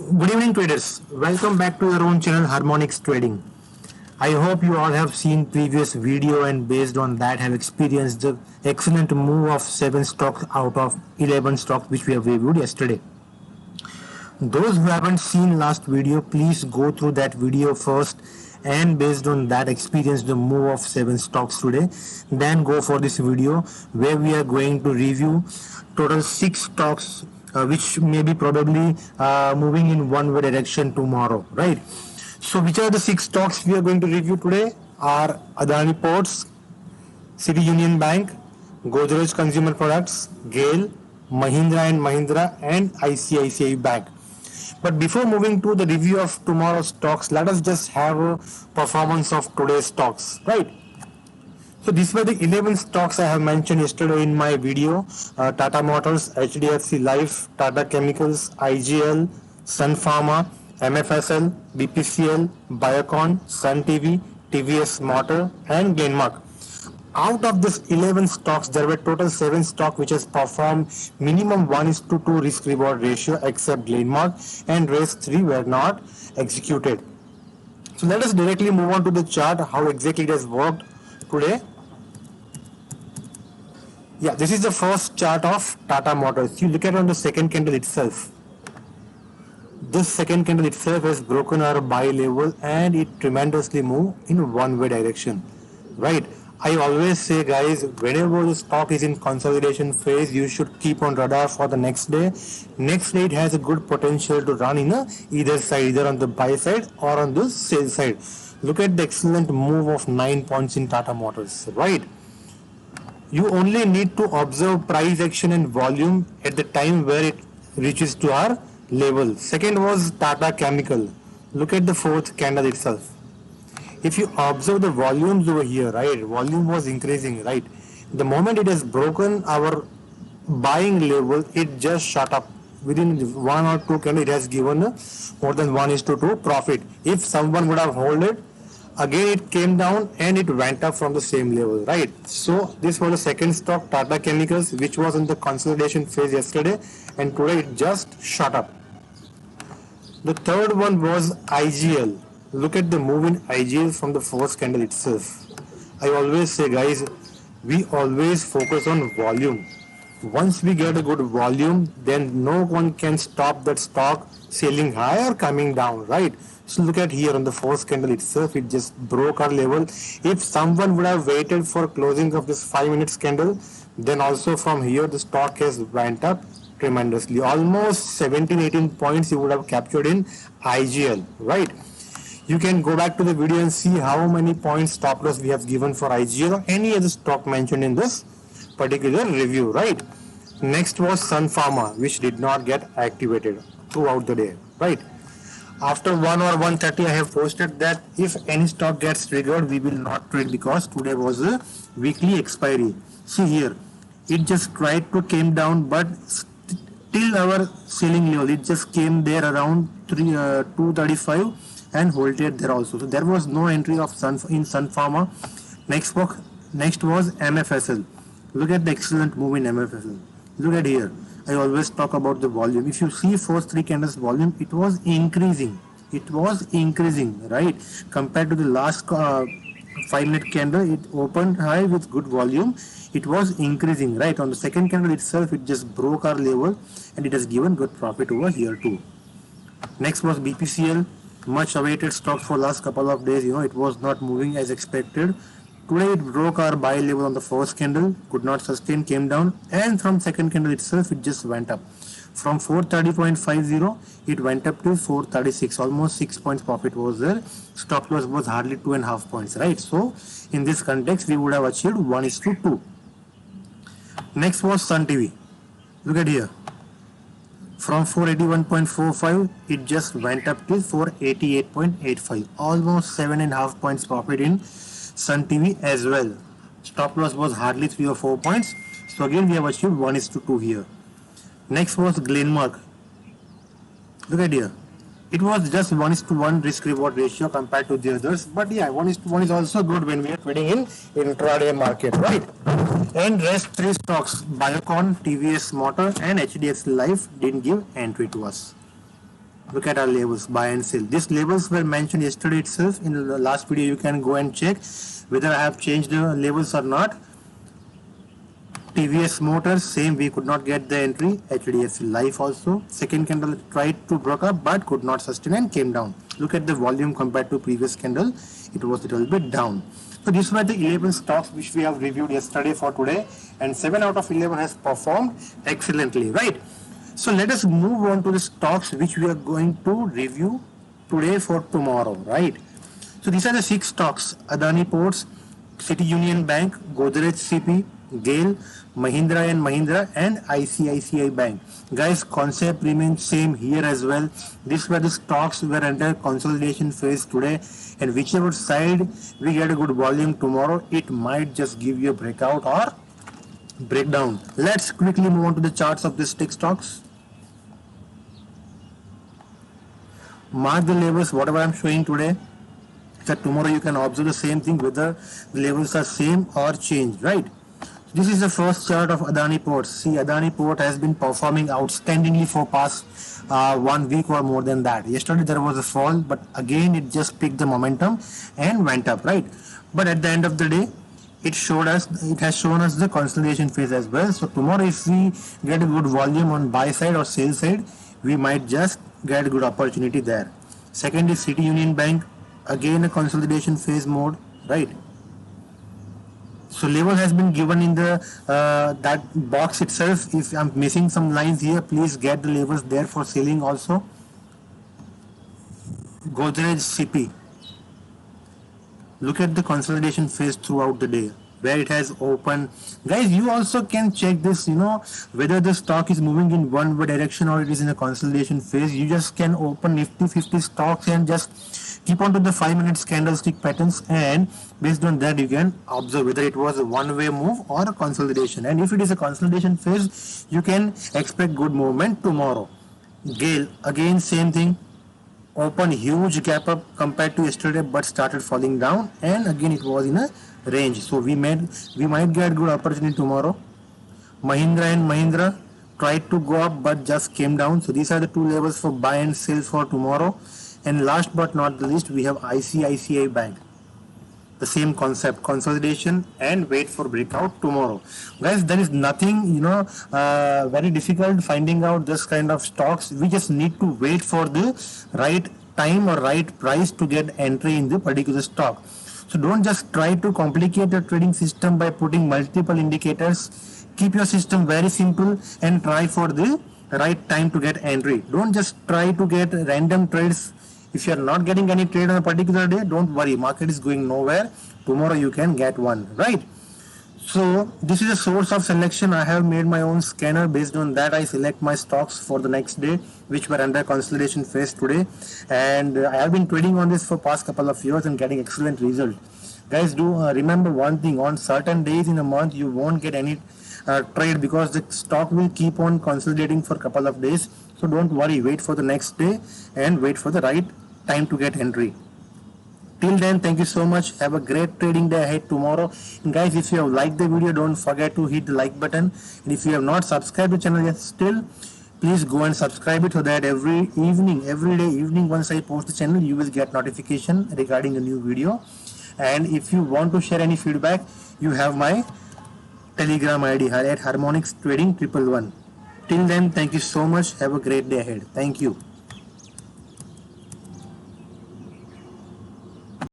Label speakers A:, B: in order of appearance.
A: Good evening, traders. Welcome back to your own channel, Harmonics Trading. I hope you all have seen previous video and based on that have experienced the excellent move of 7 stocks out of 11 stocks which we have reviewed yesterday. Those who haven't seen last video, please go through that video first and based on that experience the move of 7 stocks today. Then go for this video where we are going to review total 6 stocks which may be probably moving in one way direction tomorrow, right? So which are the 6 stocks we are going to review today are Adani Ports, City Union Bank, Godrej Consumer Products, GAIL, Mahindra and Mahindra and ICICI Bank. But before moving to the review of tomorrow's stocks, let us just have a performance of today's stocks, right? So these were the 11 stocks I have mentioned yesterday in my video. Tata Motors, HDFC Life, Tata Chemicals, IGL, Sun Pharma, MFSL, BPCL, Biocon, Sun TV, TVS Motor and Glenmark. Out of this 11 stocks, there were total 7 stocks which has performed minimum 1:2 risk reward ratio except Glenmark, and rest 3 were not executed. So let us directly move on to the chart, how exactly it has worked today. Yeah, this is the first chart of Tata Motors. You look at it on the second candle itself. This second candle itself has broken our buy level and it tremendously moved in one way direction, right? I always say, guys, whenever the stock is in consolidation phase, you should keep on radar for the next day. Next day, it has a good potential to run in either side, either on the buy side or on the sell side. Look at the excellent move of 9 points in Tata Motors, right? You only need to observe price action and volume at the time where it reaches to our level. Second was Tata Chemical. Look at the fourth candle itself. If you observe the volumes over here, right, volume was increasing, right? The moment it has broken our buying level, it just shot up. Within 1 or 2 candles, it has given more than 1:2 profit. If someone would have held it, again it came down and it went up from the same level, right? So this was the second stock, Tata Chemicals, which was in the consolidation phase yesterday, and today it just shot up. The third one was IGL. Look at the move in IGL from the first candle itself. I always say, guys, we always focus on volume. Once we get a good volume, then no one can stop that stock selling high or coming down, right? So look at here on the first candle itself, it just broke our level. If someone would have waited for closing of this 5 minutes candle, then also from here the stock has went up tremendously. Almost 17-18 points you would have captured in IGL, right? You can go back to the video and see how many points stop loss we have given for IGL or any other stock mentioned in this particular review, right? Next was Sun Pharma, which did not get activated throughout the day, right? After 1 or 1:30, I have posted that if any stock gets triggered, we will not trade because today was a weekly expiry. See here, it just tried to came down, but till our selling level, it just came there around 235 and hold it there also. So there was no entry of Sun Pharma. Next was MFSL. Look at the excellent move in MFSL. Look at here. I always talk about the volume. If you see first 3 candles volume, it was increasing. It was increasing, right? Compared to the last 5-minute candle, it opened high with good volume. It was increasing, right? On the second candle itself, it just broke our level and it has given good profit over here too. Next was BPCL. Much awaited stock for last couple of days. It was not moving as expected. Today it broke our buy level on the first candle, could not sustain, came down, and from second candle itself it just went up. From 430.50 it went up to 436, almost 6 points profit was there. Stop loss was hardly 2.5 points, right? So in this context we would have achieved 1:2. Next was Sun TV. Look at here. From 481.45 it just went up to 488.85, almost 7.5 points profit in Sun TV as well. Stop loss was hardly 3 or 4 points. So again we have achieved 1:2 here. Next was Glenmark. Look at here. It was just 1:1 risk reward ratio compared to the others. But yeah, 1:1 is also good when we are trading in intraday market, right? And rest 3 stocks, Biocon, TVS Motor and HDFC Life, didn't give entry to us. Look at our labels, buy and sell. These labels were mentioned yesterday itself. In the last video, you can go and check whether I have changed the labels or not. TVS Motors, same, we could not get the entry. HDFC Life also, second candle tried to broke up but could not sustain and came down. Look at the volume compared to previous candle, it was a little bit down. So these were the 11 stocks which we have reviewed yesterday for today, and 7 out of 11 has performed excellently, right? So let us move on to the stocks which we are going to review today for tomorrow, right? So these are the 6 stocks: Adani Ports, City Union Bank, Godrej CP, GAIL, Mahindra and Mahindra, and ICICI Bank. Guys, concept remains same here as well. These were the stocks were under consolidation phase today, and whichever side we get a good volume tomorrow, it might just give you a breakout or breakdown. Let's quickly move on to the charts of these tech stocks. Mark the levels, whatever I'm showing today, that tomorrow you can observe the same thing, whether the levels are same or changed, right? This is the first chart of Adani Ports. See, Adani Port has been performing outstandingly for past 1 week or more than that. Yesterday there was a fall, but again it just picked the momentum and went up, right? But at the end of the day, it has shown us the consolidation phase as well. So tomorrow, if we get a good volume on buy side or sell side, we might just get a good opportunity there. Second is City Union Bank, again a consolidation phase mode, right? So level has been given in the that box itself. If I'm missing some lines here, please get the levels there for selling also. Godrej CP. Look at the consolidation phase throughout the day, where it has opened. Guys, you also can check this, whether the stock is moving in one way direction or it is in a consolidation phase. You just can open Nifty 50 stocks and just keep on to the 5-minute candlestick patterns, and based on that you can observe whether it was a one-way move or a consolidation. And if it is a consolidation phase, you can expect good movement tomorrow. GAIL, again same thing, open huge gap up compared to yesterday but started falling down, and again it was in a range, so we might get good opportunity tomorrow. Mahindra and Mahindra tried to go up but just came down, so these are the 2 levels for buy and sell for tomorrow. And last but not the least, we have ICICI Bank. The same concept, consolidation and wait for breakout tomorrow. Guys, there is nothing very difficult finding out this kind of stocks. We just need to wait for the right time or right price to get entry in the particular stock. So don't just try to complicate your trading system by putting multiple indicators. Keep your system very simple and try for the right time to get entry. Don't just try to get random trades. If you are not getting any trade on a particular day, don't worry, market is going nowhere. Tomorrow you can get one, right? So this is a source of selection. I have made my own scanner. Based on that, I select my stocks for the next day, which were under consolidation phase today. And I have been trading on this for past couple of years and getting excellent result. Guys, do remember one thing: on certain days in a month, you won't get any trade because the stock will keep on consolidating for a couple of days. So don't worry, wait for the next day and wait for the right time to get entry. Till then, thank you so much. Have a great trading day ahead tomorrow. And guys, if you have liked the video, don't forget to hit the like button. And if you have not subscribed to the channel yet still, please go and subscribe it so that every day evening, once I post the channel, you will get notification regarding a new video. And if you want to share any feedback, you have my Telegram ID at Harmonix Trading 111. Till then, thank you so much. Have a great day ahead. Thank you.